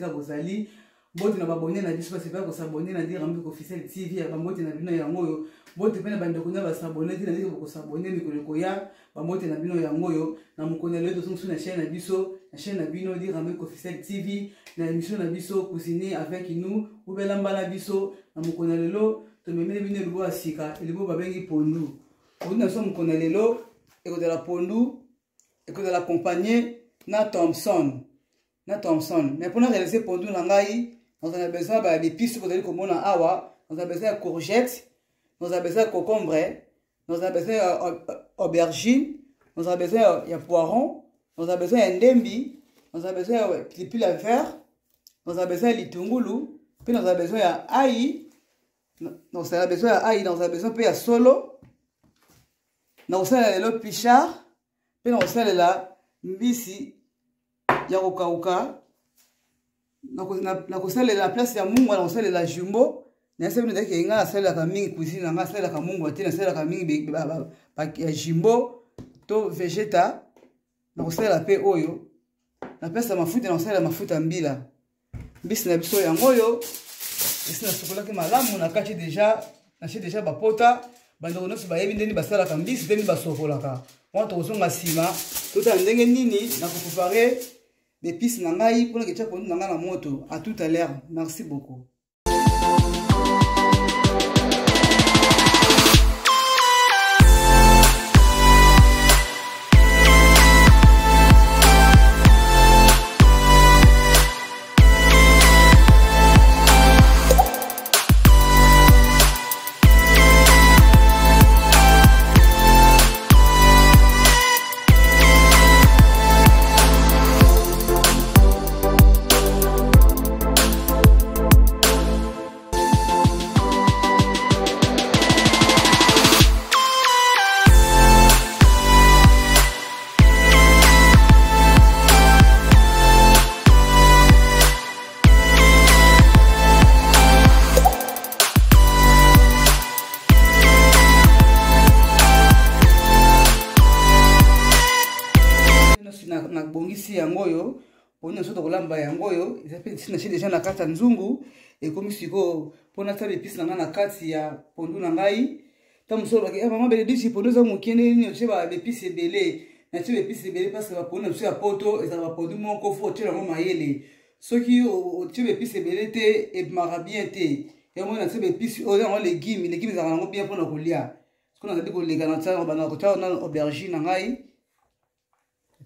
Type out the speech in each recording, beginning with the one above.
esika kozali bote na babonné na biso parce que s'abonner na dire Rambi officiel TV ya bamote na bino yango yo bote pe na bandeko na ba s'abonner na dire ko s'abonner mikolo ko ya bamote na bino yango yo na mukona leto so na chaîne na biso na chaîne na bino dire Rambi officiel TV na émission na biso cuisiner avec nous ou belamba na biso na mukona lelo to memele bino lubo asika elibo babengi pondu on a son mukona lelo et de la pondu et de l'accompagner na Thompson. Mais pour nous réaliser pondu na ngai, on a besoin d'épices que vous allez comprendre awa, on a besoin de courgettes, on a besoin de concombre, on a besoin d'aubergine, on a besoin de poiron, on a besoin de ndembi, on a besoin de pilipili vert, on a besoin de litungulu, puis on a besoin d'ail, on a besoin d'ail, on a besoin de solo, on a besoin de pichard, puis on a besoin de mbisi ya kokauka. Na kusala la place ya mungu na kusala la jumbo na sema ndio kinga na sala ka mingi cuisine na sala ka mungu tena sala ka mingi ya jumbo to vegeta na kusala pe oyo na pesa mafuta na kusala mafuta mbila mbisi na biso yango yo isina sokola ke malamu na kati déjà bapota bando no ba yebi ndeni basala ka mbisi ndeni basokola ka on to kozonga sima to ta ndenge nini na ko préparer des pistes nangai pour que tu aies connu la moto. À tout à l'heure. Merci beaucoup. Na bongisi yango yo pona soto kolamba yango yo ezapeli sina chez déjà na kata nzungu et comme siko pona ta épice na kati ya pondu na ngai ta musolo ke mama bele dishi pondu za mukene ni cheba épice belé na cheba épice belé parce que ba pona sur ya poto et ça va pondu moko fo tira mo mayele soki o cheba épice belé te et mara bien te et moi na cheba épice o na légumes za ngo bien pona kolia ce qu'on a dit ko lega na ta ba na ko ta na aubergine na ngai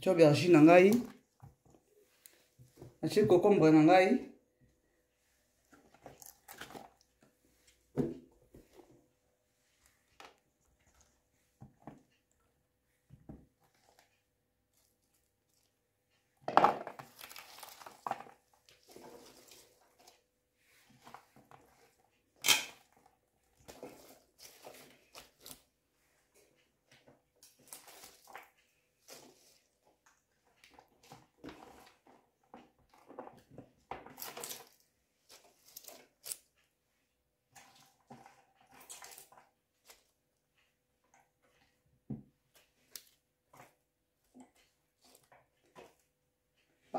tu as aubergine na ngai ache concombre na ngai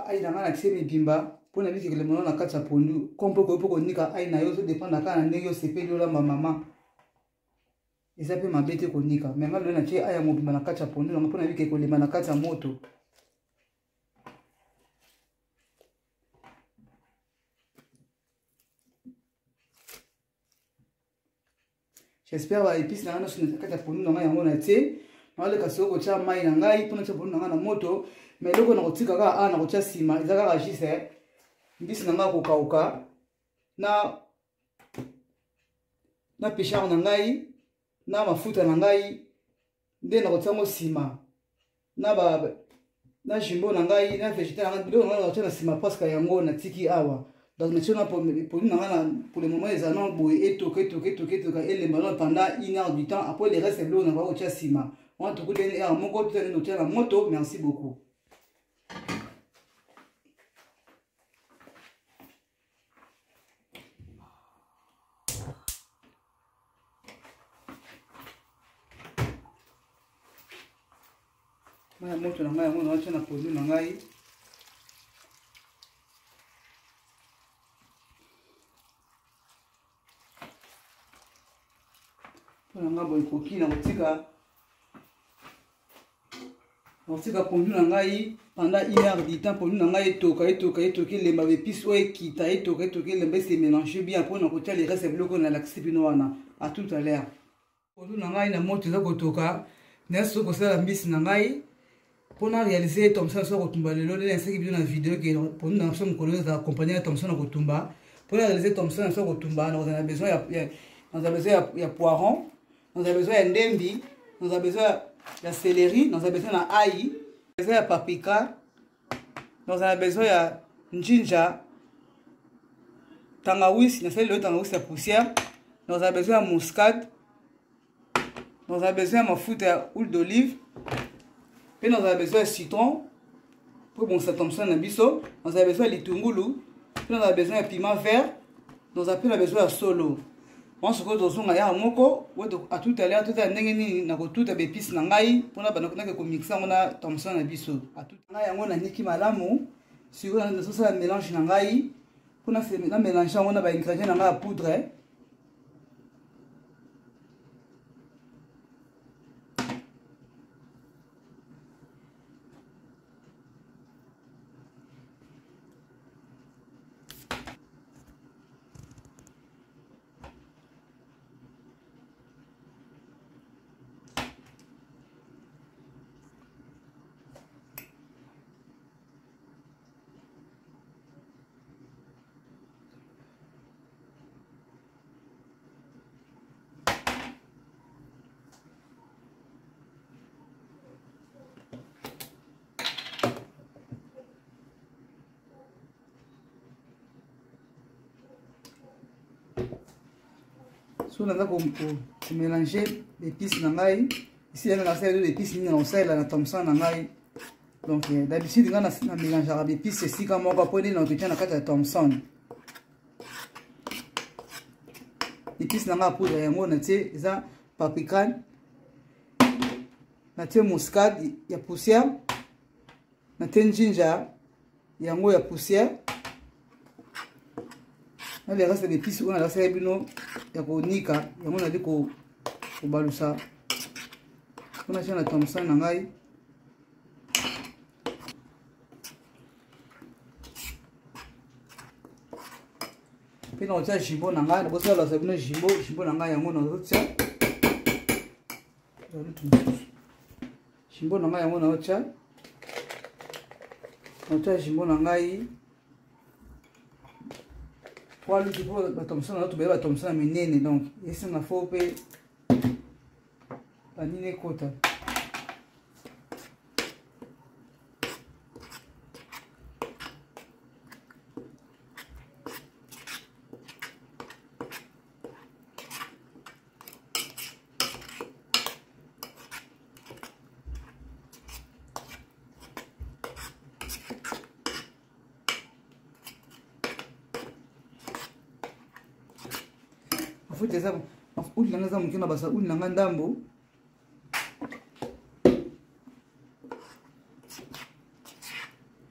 aina ngana tsemi bimba pona biki le mono na kati ya pondu kompo ko nika aina yo so dépend kana ndenge yo sepeli la mama eza pe mabete ko nika mais ngalo na tie aya mo bimba na kati ya pondu ngo pona biki ko lema na kati ya moto. J'espère ba épice na ngana so na kati ya pondu na yango na tie na le kasoko cha mai na ngai pona cha pondu na ngana moto. Mais le qu'on a retiré kaka na kotia sima ezaka ragise mbisi nanga ko kauka na pichard na ngai na mafuta na ngai nde na kotia mo sima na jumbo na ngai na végétal na bilo na kotia na sima parce que yango na tiki awa donc monsieur na pour le moment les anons boy et toke et les ballons pendant 1 heure du temps après le reste bilo na kotia sima on te coûte un moko tu nous tient la moto. Merci beaucoup. Maya moto na ngai yango na tia na pondu na ngai nga boye koki na kotika pondu na ngai pendant 1 heure du temps. Pondu na ngai etoka lemba épice oyo ekita etoka lemba se mélanger bien mpona kotia le reste ya biloko na lakisi bino wana. À tout à l'heure. Pondu na ngai na moto eza kotoka nyonso kosala mbisi na ngai mpona réaliser Thomson so kotumba lelo ndenge nasaki bino na video ke pondu na biso mokolo ezala accompagné na Thomson na kotumba. Mpona réaliser Thomson so kotumba na kozala besoin ya poiron, nous avons besoin de ndembi, nous avons besoin de céleri, nous avons besoin d'ail, nous avons besoin de paprika, nous avons besoin de ginger, tangawizi, nous avons besoin de poussière, nous avons besoin de muscade, nous avons besoin de mafuta d'huile d'olive, puis nous avons besoin de citron pour bon ça Thomson na biso, nous avons besoin de litungulu, puis nous avons besoin de piment vert, nous avons besoin de solo. On se retrouve à moko à tout à l'heure tout à ndenge na ko tout a bépice na ngai pona bana ko na ko mixa ngona Thomson na biso à tout ngai yango na niki malamu siko na sosa mélange na ngai pona se na mélange ngona ba ingrédients na ngai poudre. So on a mélanger l'épice na ngai ici on a fait l'épice ni on sait la Thomson na ngai donc d'habitude on a mélanger l'épice ici comme on va poser dans le na kata Thomson l'épice na ngai poudre yango na tie eza paprika na tie muscade ya poussière na tie ginger yango ya poussière. Na le reste des épices on a la fait bino ya konika yango na liko kobalusa on a fait na Thomson na ngai pe na otia jimbo na ngai bo sala sa bino jimbo na ngai yango na otia jimbo na ngai yango na otia jimbo na ngai pour le type de Thomson na to be ba Thomson minene donc ese na fo pe panine kota faut ça ou la ngaza mukina basa ou na ngandambo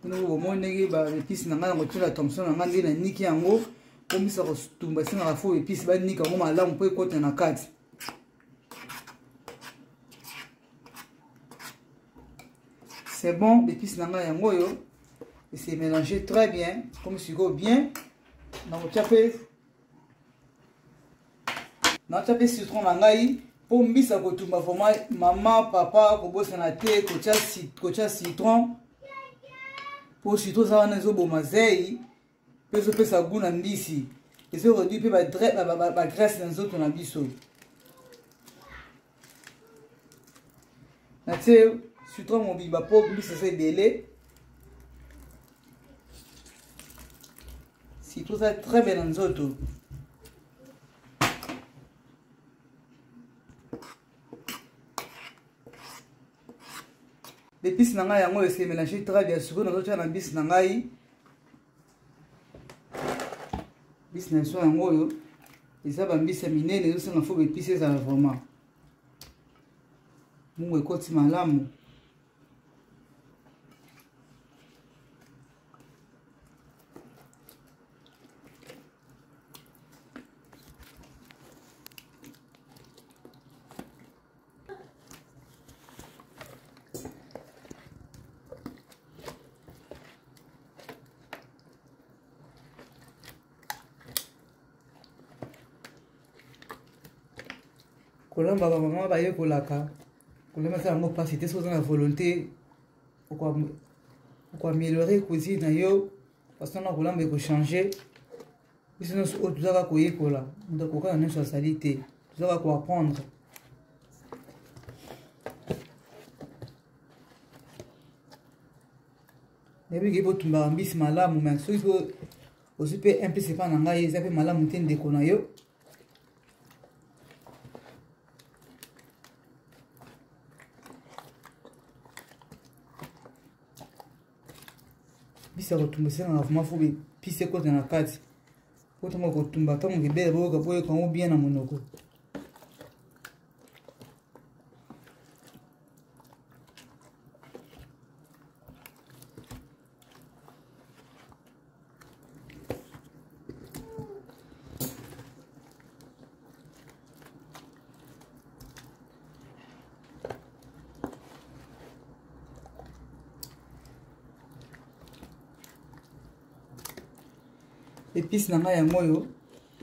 no mo negi ba épice na ngana ngotula Thomson na ngandi na niki yango komisa ko tumba singa ka fo épice ba nika ngo malamu po ekota na kati c'est bon l'épice na ngana yango yo et c'est mélangé très bien comme si go bien na ochape na tape citron na ngai po mbisa kotumba vraiment maman papa ko bossa na te kocha citron po citron ça wana zo boma zei peso pesa goût na mbisi ezo réduit pe ba graisse na nzoto na biso na te citron mobimba po mbisa ça ebele citron ça très bien na nzoto. L'épice na ngai yango ese mélanger très bien siko nazo tia na mbisi na ngai mbisi na so yango yo eza ba mbisi minene ezo na fo épice ezala vraiment mungu ekoti malamu kolamba ba mama ba yekolaka kolamba ça yango pasi te soza na volonté ko améliorer cuisine na yo parce que na kolamba ko changer biso nyonso oyo tozaka koyekola moto akokana nyonso asali te tozaka koapprendre nayebiki botumbaka mbisi malamu me soki ozwi mpe un mpe sepa na ngai eza mpe malamu te ndeko na yo mbisi ya kotumba esengaka vraimen fo bepisi ekota na kati po ntango kotumba ntango kebele boyoka yango bien na monoko épice na ngai yango oyo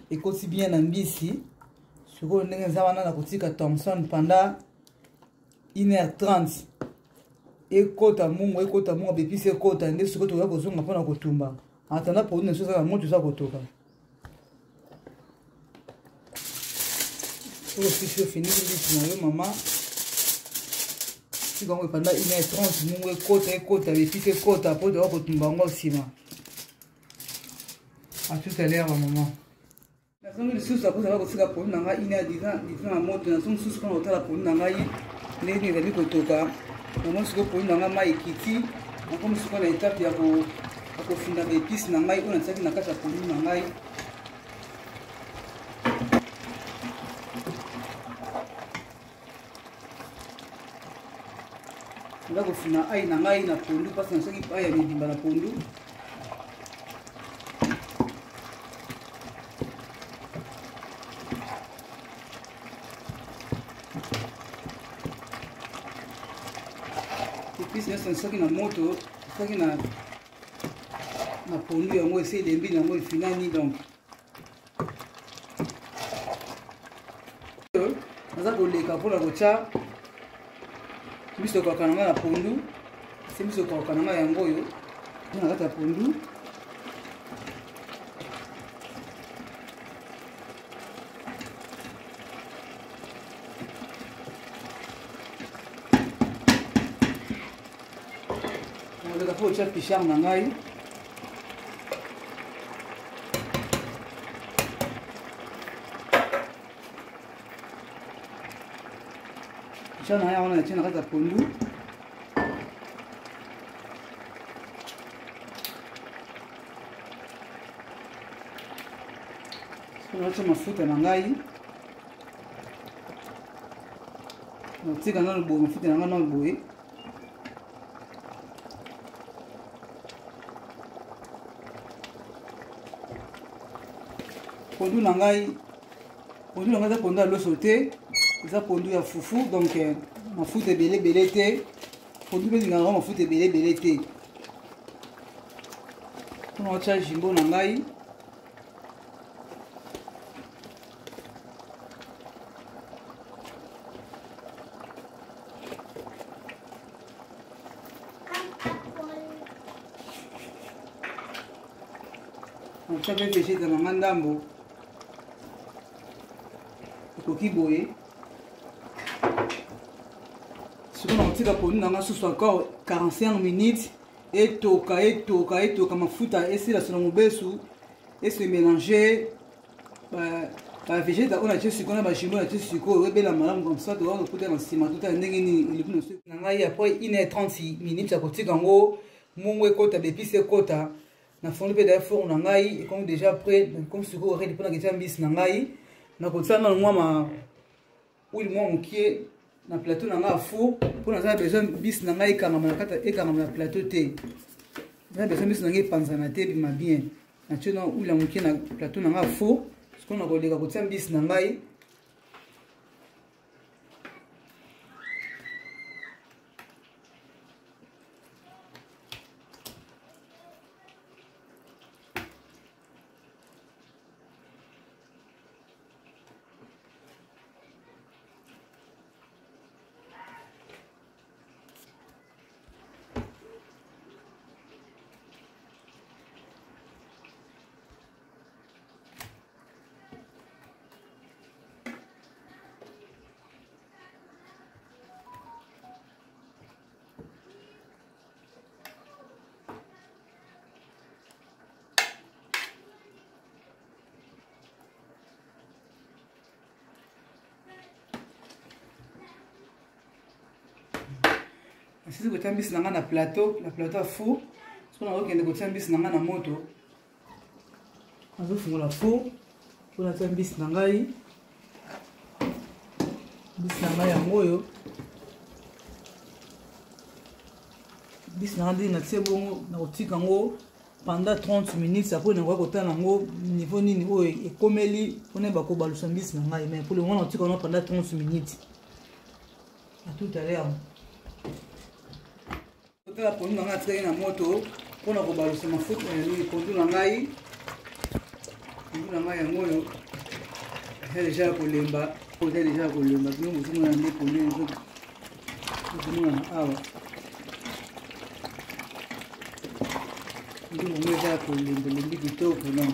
ekoti bien na mbisi sikoyo ndenge eza wana na kotika Thomson pendant 1h30 ekota mungu bepisi ekota nde sikoyo tokoya kozonga mpona kotumba atanda produit na so ezaka moto eza kotoka oyo fisi ofiniki mbisi na yo mama tika yango pendant 1h30 mungu ekota bepisi ekota po tokoya kotumba yango nsima. À tout à l'heure, maman. La zone de sous, après avoir aussi la peau, n'a il y a des à moto, la zone sous qu'on a la peau, n'a pas les amis kotoka. Maman, ce que pour une nana et kiti, comme ce qu'on a étape, il y a pour finir des pistes, n'a pas on a ça, n'a pas pour nous, n'a pas. Là, au final, aïe, n'a pas na pondu, parce que ça qui aïe, il dit la pondu. Soki na moto soki na pondu yango esi elembi yango efinani donc naza koleka mpona kotya miso ekokaka na ngai na pondu esi miso ekokaka na ngai yango oyo na kati ya pondu pour chaque pichard na ngai pichard na ngai wana natie na kati ya pondu natie mafuta na ngai natika nano boye mafuta na ngai nano boye pondu na ngai eza pondu ya loso te eza pondu ya fufu donc mafuta ebele te pondu mpe ezingaka mafuta ebele te mpona otya jimbo na ngai otya mpe vegete na nga ndambo ekoki boye soki na kotika pondu na nga susu encore 45 minutes etoka mafuta esila so na mobesu esi emélange bavegete oyo natie sikoyo na bajimbo natie sikoyo ebela malamu comme ça toka kokuta na nsima totala ndenge nini elipi na ngai après 1h30 minutes ya kotika yango mungu ekota bepisi ekota na fondi mpe daya four na ngai ekomi déjà prêt comme sikoyo oredi mpona ketia mbisi na ngai nakotia nano mwa wili mwa mokie na plateau na ngai ya four mpo naza na besoin mbisi na ngai ekangama na plateau te naza na besoin mbisi na ngai epanzana te ebima bien natie na wili ya mokie na plateau na ngai ya four sikoyo nakoleka kotia mbisi na ngai asisi kotia mbisi na nga na plateau à four soko nakokende kotia mbisi na nga na moto azofungola four mpo natia mbisi na ngai yango oyo mbisi na nga ndenge natie bongo nakotika yango pendant 30 minutes après nakoka kotala yango niveau nini oyo ekomeli mpona bakobalusa mbisi na ngai mais pour le moment nakotika yango pendant 30 minutes à tout à l'heure kotala pondu na ngai atikaki na moto mpona kobalusa mafuta pondu na ngai yango oyo eza deja ya kolemba eza deja ya kolemba bino bozomona nde pondu ezomonana awa nde bongo eza ya kolemba elembi kitoko non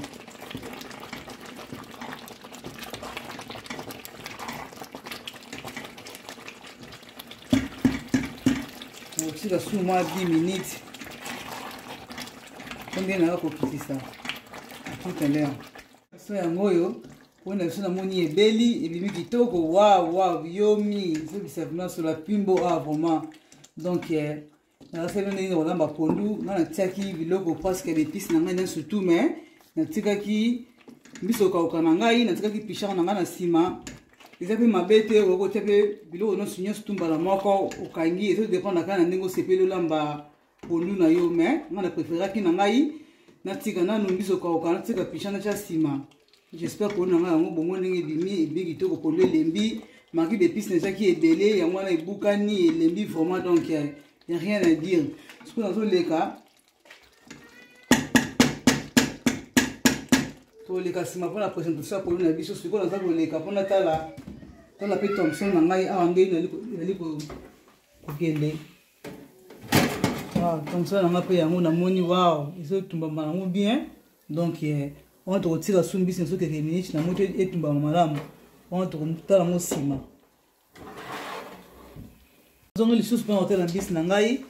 nakotika su mwa 10 minutes po ndenge nanga kokitisa tout à l'heure so yango oyo mpona biso namoni ebeli ebimi kitoko waw yomi ezobisa vraimen sur la pimbo vraiment donc nakasali ndenge kolamba pondu nga natiaki biloko presque bepisi na ngai na surtout mais natikaki mbiso okauka na ngai natikaki pichare na ngai na nsima eza mpe mabe te okotia mpe biloko nyonso tu mbala moko okangi ezodépendre kaka na ndenge osepeli olamba pondu na yo mais nga na préféraki na ngai natika nanu mbiso okauka natika pichare natia nsima j'espère que na ngai yango bongo ndenge ebimi kitoko pondu elembi maki bepisi naziaki ebele yango wana ebukani elembi vraiment donc y a rien à dire sikoyo nazoleka toleka nsima mpona présentation ya pondu na biso sikoyo naza koleka mpona tala mpe Thompson na ngai awa ndenge ezali kokende Thompson na ngai mpe yango namoni waw ezotumbama yango bien donc wana tokotika su mbisi na sokeke minute na moto etumbama malamu wana tokotala yango nsima zongo lisusu mpona kotala mbisi na ngai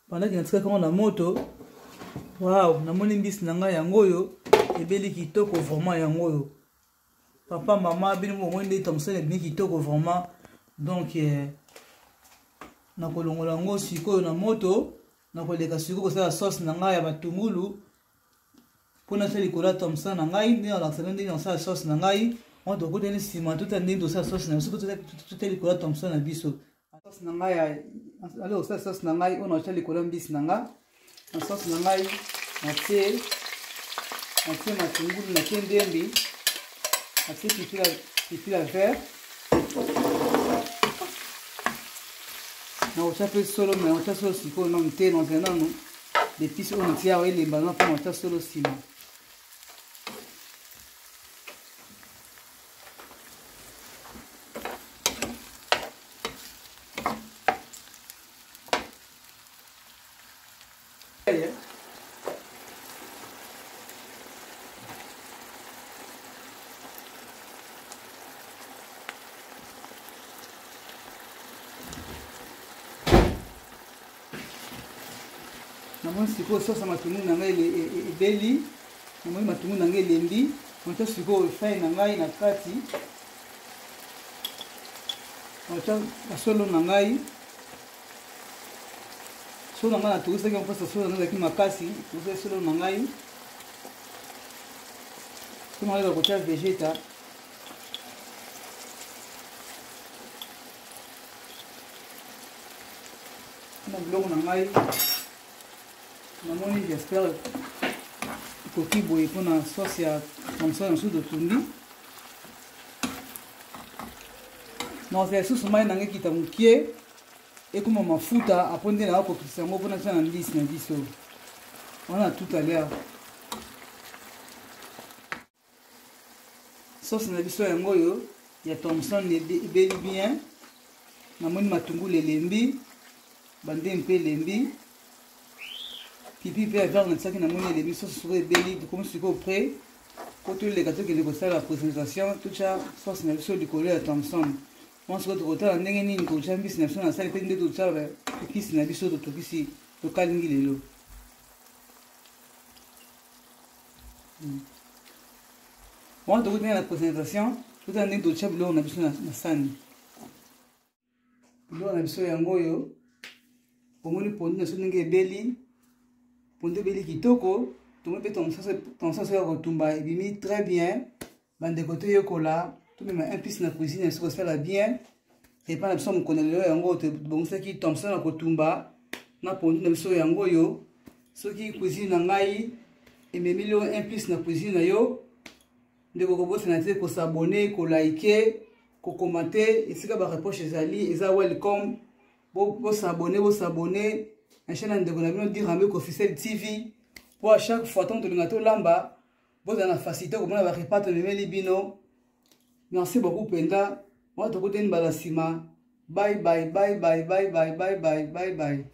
pendaki natikaki yango na moto waw namoni mbisi na ngai yango oyo ebeli kitoko vraiment yango oyo papa mama bino bomoi nde Thompson ebimi kitoko vraiment donc nakolongola yango sikoyo na moto nakoleka sikoyo kosala sauce na ngai ya batungulu mpona tia likolo ya Thompson na ngai ndenge alakisaka ndenge nasala sauce na ngai wana tokotani nsima tota ndenge tosala sauce na biso totia likolo ya Thompson na biso sauce na ngai ale kosala sauce na ngai oyo natia likolo ya mbisi na nga na sauce na ngai natie matungulu natie ndembi natie pipila vert nakotia mpe solo me nakotia solo sikoyo nanu te nazala nanu bepisi oyo natia awa elemba na mpo nakotia solo nsima namoni sikoyo sauce ya matungulu na ngai ebeli namoni matungulu na ngai elembi natia sikoyo efai na ngai na kati natia basolo na ngai solo na ngai natorisaki mpasa solo na ngai ezalaki makasi torisaki solo na ngai so na ngai bakotia vegeta na biloko na ngai namoni j'espère ekoki boye mpona sauce ya Thompson mosusu totundi nakozala lisusu mai na ngai kita mokie ekoma mafuta apo nde nanga kokitisa yango mpona tia na mbisi na biso wana tout à l'heure sauce na biso yango oyo ya Thompson ebeli bien namoni matungulu elembi bandembe mpe elembi pipi mpe avare natiaki namoni elembi sauce sikoyo ebeli tokomi sikoyo près po toleka tokende kosala présentation totia sauce na biso likolo ya Thompson wana sikoyo tokotala ndenge nini totia mbisi na biso nasali mpe nde totia ekisi na biso totokisi tokalingi lelo wana tokoti ndenge na présentation totala ndenge totia biloko na biso na sani biloko na biso yango oyo pomoni pondu na so ndenge ebeli pondu ebeli kitoko tomoni mpe ton sens ya kotumba ebimi très bien bandeko toyekola tomema un piece na cuisine soki osala bien epa na biso mokona lelo yango tobongisaki thomson na kotumba na pondu na biso yango oyo soki cuisine na ngai ememi lelo un piece na cuisine na yo ndeko kobosana te kosabone kolike kokomante esika bareproche ezali eza welcome bosabone na chaîne ya ndeko na bino Dirambek Officiel TV po à chaque fois ntango tolinga tolamba bozala na facilité komona barepas tomemeli bino. Merci beaucoup Penda. Moi tokuteni mbala nsima. Bye bye bye bye bye bye bye bye bye bye.